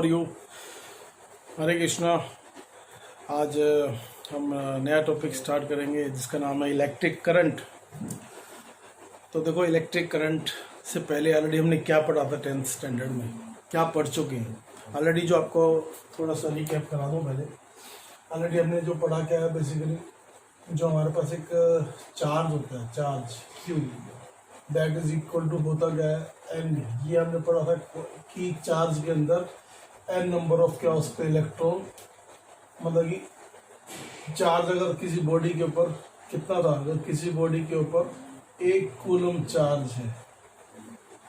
You हरे कृष्णा। आज हम नया टॉपिक स्टार्ट करेंगे जिसका नाम है इलेक्ट्रिक करंट। तो देखो, इलेक्ट्रिक करंट से पहले ऑलरेडी हमने क्या पढ़ा था 10th स्टैंडर्ड में, क्या पढ़ चुके हैं ऑलरेडी। जो आपको थोड़ा सा रिकैप करा दूँ पहले। ऑलरेडी हमने जो पढ़ा क्या है, बेसिकली जो हमारे पास एक चार्ज होता है, charge Q, that is equal to होता क्या है एन। ये हमने पढ़ा था कि चार्ज के अंदर एन नंबर ऑफ क्या हो सकते हैं इलेक्ट्रॉन, मतलब कि चार्ज अगर किसी बॉडी के ऊपर कितना था, अगर किसी बॉडी के ऊपर 1 कूलम चार्ज है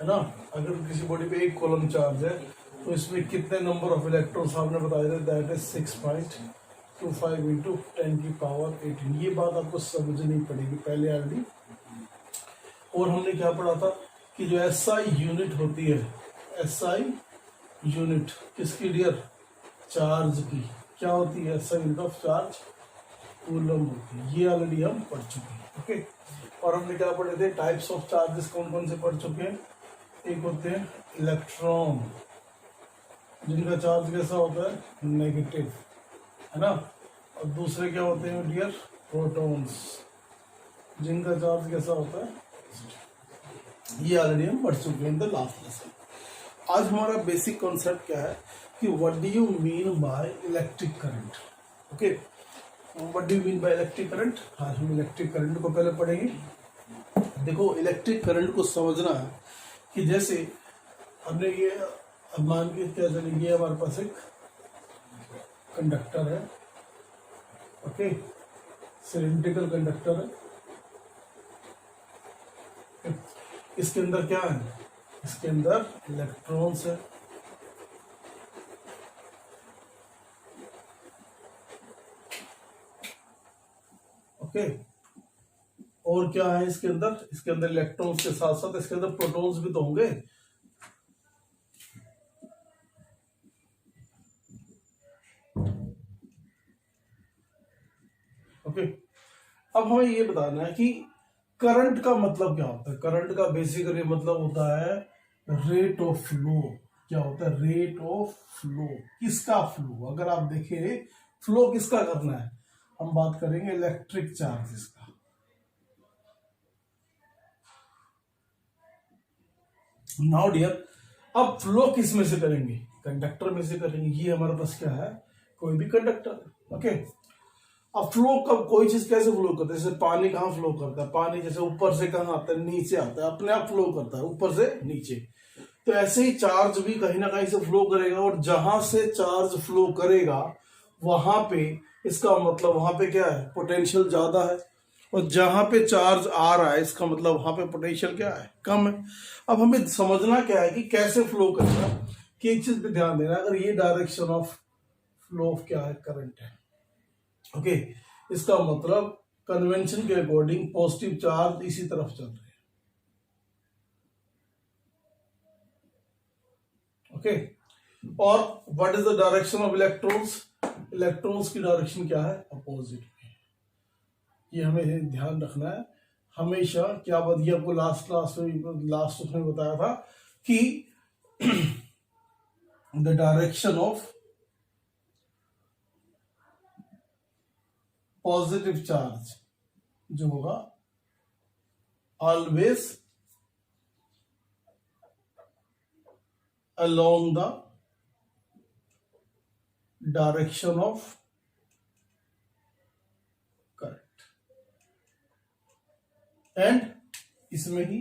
ना, अगर किसी बॉडी पे 1 कूलम चार्ज है तो इसमें कितने नंबर ऑफ इलेक्ट्रॉन्स आपने बताए थे, दैट इज 6.25 इंटू 10⁻18। ये बात आपको समझनी पड़ेगी पहले ऑलरेडी। और हमने क्या पढ़ा था कि जो एसआई यूनिट होती है, एसआई यूनिट किसकी डियर, चार्ज की, क्या होती है, SI unit of charge coulomb होती है। ये ऑलरेडी हम पढ़ चुके हैं। ओके, और हमने क्या पढ़े थे, टाइप्स ऑफ चार्जेस कौन कौन से पढ़ चुके हैं। एक होते हैं इलेक्ट्रॉन, जिनका चार्ज कैसा होता है, नेगेटिव, है ना। और दूसरे क्या होते हैं डियर, प्रोटॉन्स, जिनका चार्ज कैसा होता है। ये ऑलरेडी हम पढ़ चुके हैं इन द लास्ट लेसन। आज हमारा बेसिक कॉन्सेप्ट क्या है कि what do you mean by electric current. Okay, what do you mean by electric current. आज हम इलेक्ट्रिक करंट को पहले पढ़ेंगे। देखो, इलेक्ट्रिक करंट को समझना है कि जैसे हमने ये अब मान के क्या चलेंगे, ये हमारे पास एक कंडक्टर है, ओके, सिलिंड्रिकल कंडक्टर है। इसके अंदर क्या है, इसके अंदर इलेक्ट्रॉन्स है। ओके, और क्या है इसके अंदर, इसके अंदर इलेक्ट्रॉन्स के साथ साथ इसके अंदर प्रोटॉन्स भी तो होंगे। ओके, अब हमें ये बताना है कि करंट का मतलब क्या होता है। करंट का बेसिकली मतलब होता है रेट ऑफ फ्लो। क्या होता है, रेट ऑफ फ्लो। किसका फ्लो, अगर आप देखें फ्लो किसका करना है, हम बात करेंगे इलेक्ट्रिक चार्जेस का। नाउ डियर, अब फ्लो किस में से करेंगे, कंडक्टर में से करेंगे। ये हमारे पास क्या है, कोई भी कंडक्टर। ओके, अब फ्लो कब, कोई चीज कैसे फ्लो करता है, जैसे पानी कहाँ फ्लो करता है, पानी जैसे ऊपर से कहाँ आता है, नीचे आता है, अपने आप फ्लो करता है ऊपर से नीचे। तो ऐसे ही चार्ज भी कहीं ना कहीं से फ्लो करेगा, और जहां से चार्ज फ्लो करेगा वहां पे, इसका मतलब वहां पे क्या है, पोटेंशियल ज्यादा है। और जहां पे चार्ज आ रहा है इसका मतलब वहां पे पोटेंशियल क्या है, कम है। अब हमें समझना क्या है कि कैसे फ्लो करेगा, कि एक चीज पे ध्यान देना, अगर ये डायरेक्शन ऑफ फ्लो ऑफ क्या है, करंट है। ओके, इसका मतलब कन्वेंशन के अकॉर्डिंग पॉजिटिव चार्ज इसी तरफ चल रहे हैं। ओके, और what is the direction of electrons, electrons की डायरेक्शन क्या है, अपोजिट। ये हमें ध्यान रखना है हमेशा। क्या बात, ये आपको लास्ट उसमें बताया था कि the direction of positive charge जो होगा always along the direction of current. And इसमें ही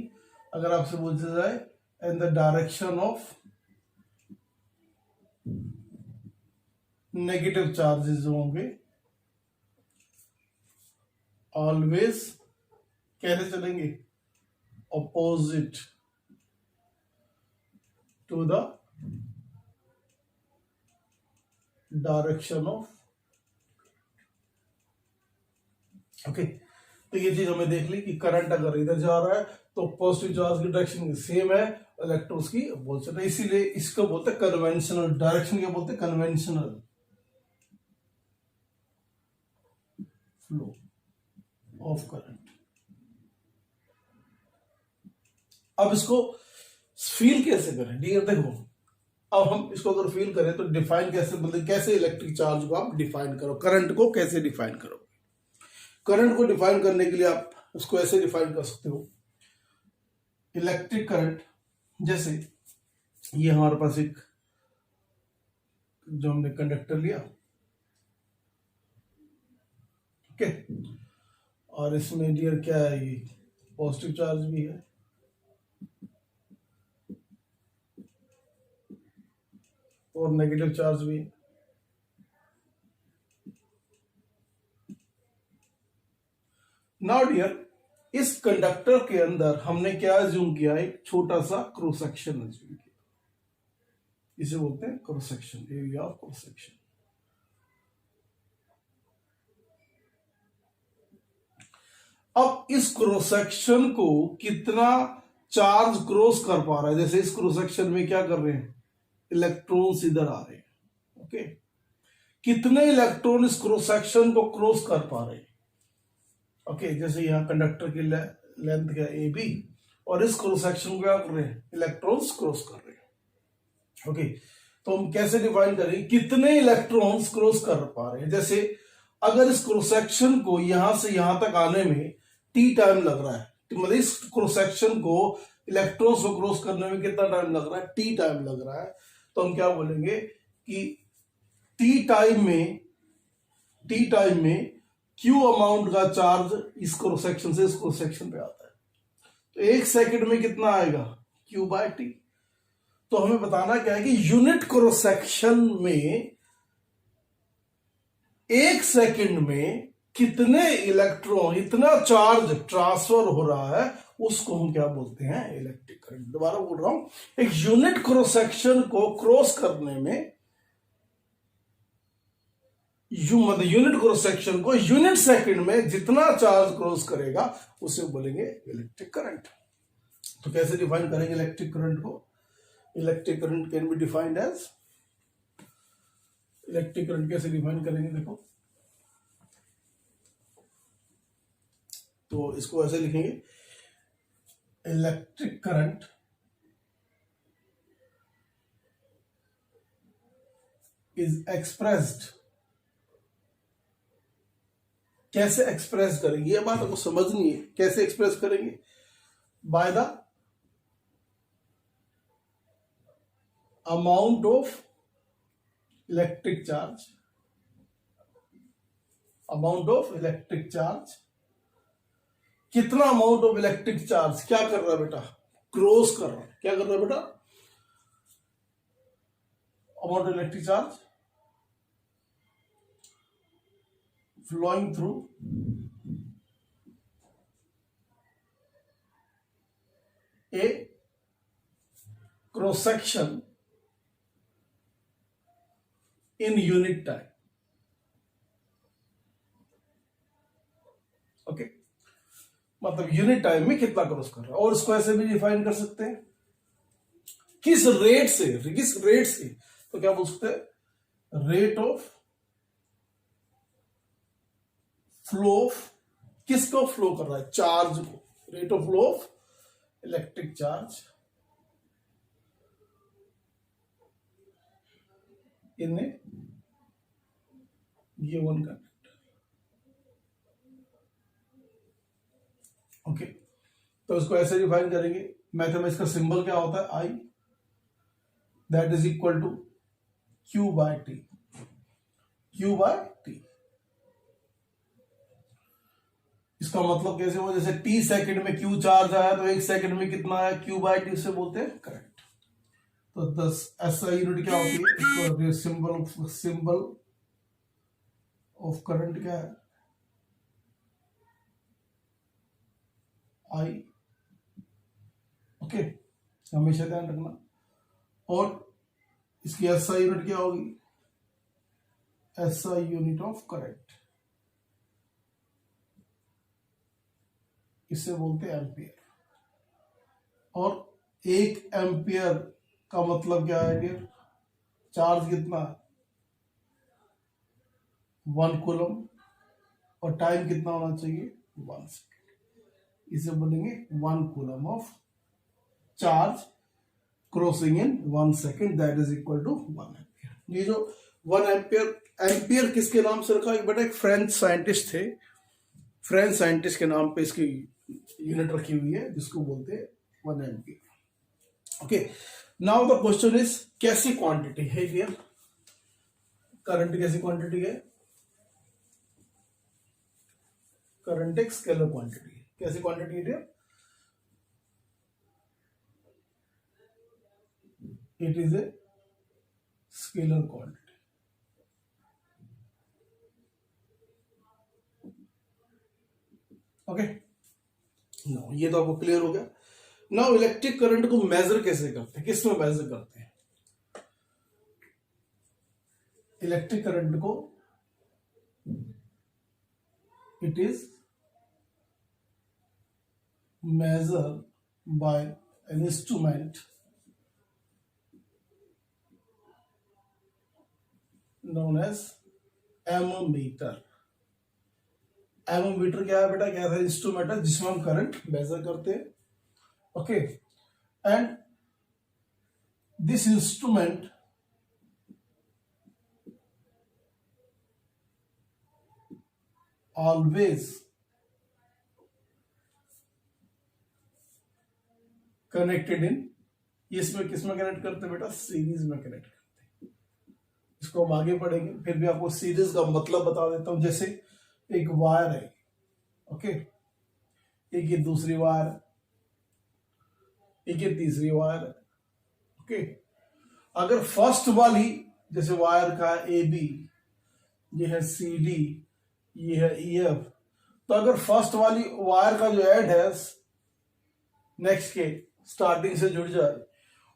अगर आपसे पूछा जाए, and the direction of negative charges जो होंगे ऑलवेज कैसे चलेंगे, opposite to the direction of. Okay, तो ये चीज हमें देख ली कि करंट अगर इधर जा रहा है तो पॉजिटिव चार्ज की डायरेक्शन सेम है, इलेक्ट्रॉन्स की अपोजिट है। इसीलिए इसको बोलते हैं कन्वेंशनल डायरेक्शन, क्या बोलते हैं, कन्वेंशनल फ्लो ऑफ करंट। अब इसको फील कैसे करें डियर, देखो अब हम इसको अगर फील करें तो डिफाइन कैसे, मतलब कैसे इलेक्ट्रिक चार्ज को आप डिफाइन करो, करंट को कैसे डिफाइन करो। करंट को डिफाइन करने के लिए आप उसको ऐसे डिफाइन कर सकते हो, इलेक्ट्रिक करंट, जैसे ये हमारे पास एक जो हमने कंडक्टर लिया, ओके, और इसमें डियर क्या है, ये पॉजिटिव चार्ज भी है और नेगेटिव चार्ज भी है। नाउ डियर, इस कंडक्टर के अंदर हमने क्या अज्यूम किया, एक छोटा सा क्रॉस सेक्शन अज्यूम किया, इसे बोलते हैं cross section, area of cross section. अब इस क्रॉस सेक्शन को कितना चार्ज क्रॉस कर पा रहा है, जैसे इस क्रॉस सेक्शन में क्या कर रहे हैं, इलेक्ट्रॉन्स इधर आ रहे हैं, ओके, कितने इलेक्ट्रॉन इस क्रॉस सेक्शन को क्रॉस कर पा रहे हैं, ओके, जैसे यहां कंडक्टर की लेंथ क्या ए बी, और इस क्रॉस सेक्शन को क्या कर रहे हैं, इलेक्ट्रॉन्स क्रॉस कर रहे हैं, ओके। तो हम कैसे डिफाइन करेंगे, कितने इलेक्ट्रॉन्स क्रॉस कर पा रहे हैं, जैसे अगर इस क्रॉस सेक्शन को यहां से यहां तक आने में टी टाइम लग रहा है, मतलब इस क्रॉस सेक्शन को इलेक्ट्रॉन्स को क्रॉस करने में कितना टाइम लग रहा है, टी टाइम लग रहा है, तो हम क्या बोलेंगे कि टी टाइम में क्यू अमाउंट का चार्ज इस क्रॉस सेक्शन से इस क्रॉस सेक्शन पे आता है, तो एक सेकंड में कितना आएगा, क्यू बाय टी। तो हमें बताना क्या है कि यूनिट क्रॉस सेक्शन में एक सेकंड में कितने इलेक्ट्रॉन, इतना चार्ज ट्रांसफर हो रहा है, उसको हम क्या बोलते हैं, इलेक्ट्रिक करंट। दोबारा बोल रहा हूं, एक यूनिट क्रॉस सेक्शन को क्रॉस करने में मतलब यूनिट क्रॉस सेक्शन को यूनिट सेकंड में जितना चार्ज क्रॉस करेगा उसे बोलेंगे इलेक्ट्रिक करंट। तो कैसे डिफाइन करेंगे इलेक्ट्रिक करंट को, electric current can be defined as, electric current कैसे डिफाइन करेंगे, देखो, तो इसको ऐसे लिखेंगे, इलेक्ट्रिक करंट इज एक्सप्रेस्ड, कैसे एक्सप्रेस करेंगे, ये बात आपको समझनी है, कैसे एक्सप्रेस करेंगे, by the amount of electric charge, amount of electric charge, कितना अमाउंट ऑफ इलेक्ट्रिक चार्ज क्या कर रहा है बेटा, क्रॉस कर रहा है, क्या कर रहा है बेटा, amount of electric charge flowing through a cross section in unit time, okay, मतलब यूनिट टाइम में कितना क्रॉस कर रहा है। और इसको ऐसे भी डिफाइन कर सकते हैं, किस रेट से, तो क्या बोल सकते हैं, रेट ऑफ फ्लो ऑफ, किसको फ्लो कर रहा है, चार्ज को, rate of flow of electric charge in A given conductor, okay. तो इसको ऐसे डिफाइन करेंगे, मैथड में इसका सिंबल क्या होता है, I, that is equal to q by t, q by t. इसका मतलब कैसे हुआ, जैसे टी सेकंड में क्यू चार्ज आया तो एक सेकंड में कितना आया, क्यू बाय टी से बोलते हैं करंट। तो 10 ऐसा यूनिट क्या होती है, इसको सिंबल ऑफ करंट क्या है, आई, ओके, हमेशा ध्यान रखना। और इसकी एसआई यूनिट क्या होगी, एसआई यूनिट ऑफ करंट, इसे बोलते हैं एम्पियर। और एक एम्पियर का मतलब क्या है डियर, चार्ज कितना, 1 कूलम, और टाइम कितना होना चाहिए, 1 सेकेंड, इसे बोलेंगे 1 coulomb of charge crossing in 1 second, that is equal to 1 ampere. ये जो 1 एम्पियर किसके नाम से रखा? बेटा एक फ्रेंच साइंटिस्ट थे, फ्रेंच साइंटिस्ट के नाम पे इसकी यूनिट रखी हुई है जिसको बोलते हैं 1 ampere. Okay, now the question is कैसी क्वांटिटी है डियर? करंट कैसी क्वांटिटी है? करंट एक स्केलर क्वांटिटी है। कैसी क्वांटिटी है dear? It is a scalar quantity. Okay, no ये तो आपको क्लियर हो गया। नाउ इलेक्ट्रिक करंट को मेजर कैसे करते हैं? किस में मेजर करते हैं इलेक्ट्रिक करंट को? It is measure by an instrument known as ammeter. Ammeter क्या है बेटा? क्या था? इंस्ट्रूमेंट है जिसमें हम करंट मेजर करते हैं। Okay, and this instrument always connected in, इसमें किसमें कनेक्ट करते हैं बेटा? सीरीज में कनेक्ट करते हैं। इसको हम आगे पढ़ेंगे, फिर भी आपको सीरीज का मतलब बता देता हूं। जैसे एक वायर है, ओके, एक ये दूसरी वायर, एक ये तीसरी वायर, ओके। अगर फर्स्ट वाली जैसे वायर का ए बी, ये है सी डी, ये है ई एफ, तो अगर फर्स्ट वाली वायर का जो एंड है नेक्स्ट के स्टार्टिंग से जुड़ जाए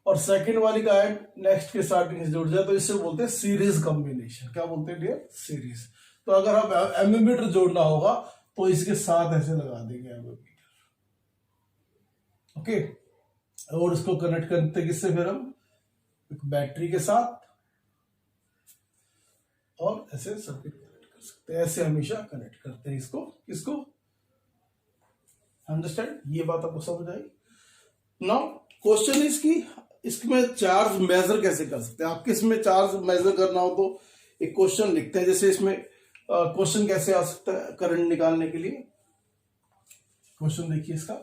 और सेकंड वाली का एंड नेक्स्ट के स्टार्टिंग से जुड़ जाए, तो इससे बोलते हैं सीरीज कॉम्बिनेशन। क्या बोलते हैं डियर? सीरीज। तो अगर आप एमीमीटर जोड़ना होगा तो इसके साथ ऐसे लगा देंगे एमीमीटर, ओके। और इसको कनेक्ट करते किससे? फिर हम एक बैटरी के साथ, और ऐसे सर्किट कनेक्ट कर सकते हैं। ऐसे हमेशा कनेक्ट करते हैं इसको, किसको? अंडरस्टैंड? ये बात आपको समझ आई? नाउ क्वेश्चन इज कि इसमें चार्ज मेजर कैसे कर सकते हैं? आपके इसमें चार्ज मेजर करना हो तो एक क्वेश्चन लिखते हैं। जैसे इसमें क्वेश्चन कैसे आ सकता है करंट निकालने के लिए? क्वेश्चन देखिए इसका।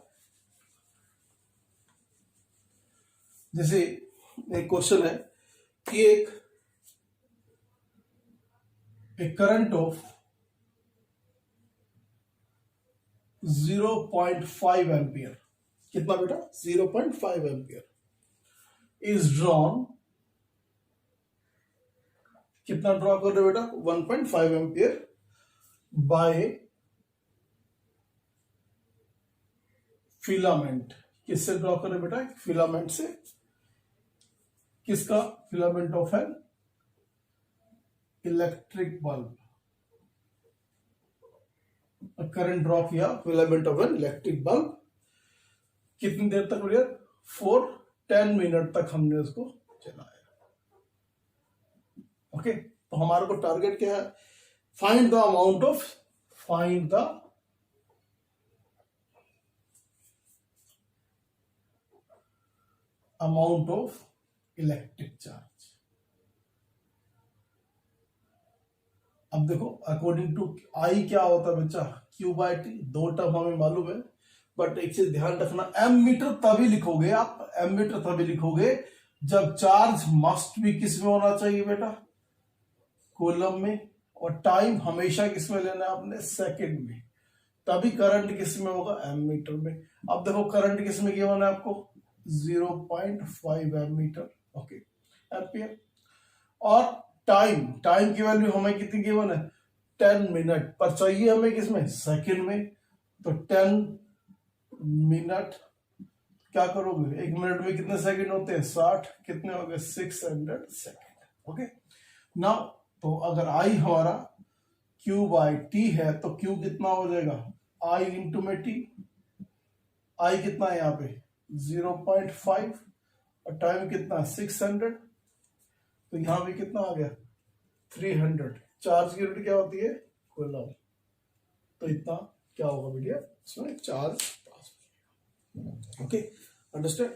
जैसे एक क्वेश्चन है कि एक करंट ऑफ 0.5 एम्पियर, कितना बेटा? 0.5 एम्पियर इज ड्रॉन, कितना ड्रॉ कर रहे हो बेटा? 1.5 एम्पियर बाय फिलामेंट। किससे ड्रॉ कर रहे हो बेटा? फिलामेंट से। किसका? Filament of an electric bulb. Current draw किया filament of an electric bulb. कितनी देर तक भैया? 10 मिनट तक हमने उसको चलाया, ओके। तो हमारे को टारगेट क्या है? Find the amount of, find the amount of electric charge. अब देखो अकॉर्डिंग टू आई क्या होता है बच्चा? Q by T. दो टर्म हमें मालूम है, बट एक चीज ध्यान रखना, एम मीटर तभी लिखोगे आप, एम मीटर तभी लिखोगे जब चार्ज मस्ट भी किस में होना चाहिए बेटा? कूलम में। और टाइम हमेशा किस में लेना है आपने? सेकंड में। तभी करंट किस में होगा? एम मीटर में। अब देखो करंट किस में गिवन है आपको? 0.5 एम मीटर, ओके, एम्पियर। और टाइम की वैल्यू हमें कितनी गिवन है? 10 मिनट, पर चाहिए हमें किसमें? सेकंड में। तो 10 मिनट, क्या करोगे? 1 मिनट में कितने सेकंड होते हैं? 60। कितने हो गए? 600 सेकंड, ओके। नाउ तो अगर आई हमारा Q बाय टी है तो Q कितना हो जाएगा? I इंटू में टी। आई कितना है यहाँ पे? 0.5 और टाइम कितना? 600। तो यहां भी कितना आ गया? 300। चार्ज की यूनिट क्या होती है? कूलम। तो इतना क्या होगा बेटा? इसमें चार्ज पास, ओके, अंडरस्टैंड?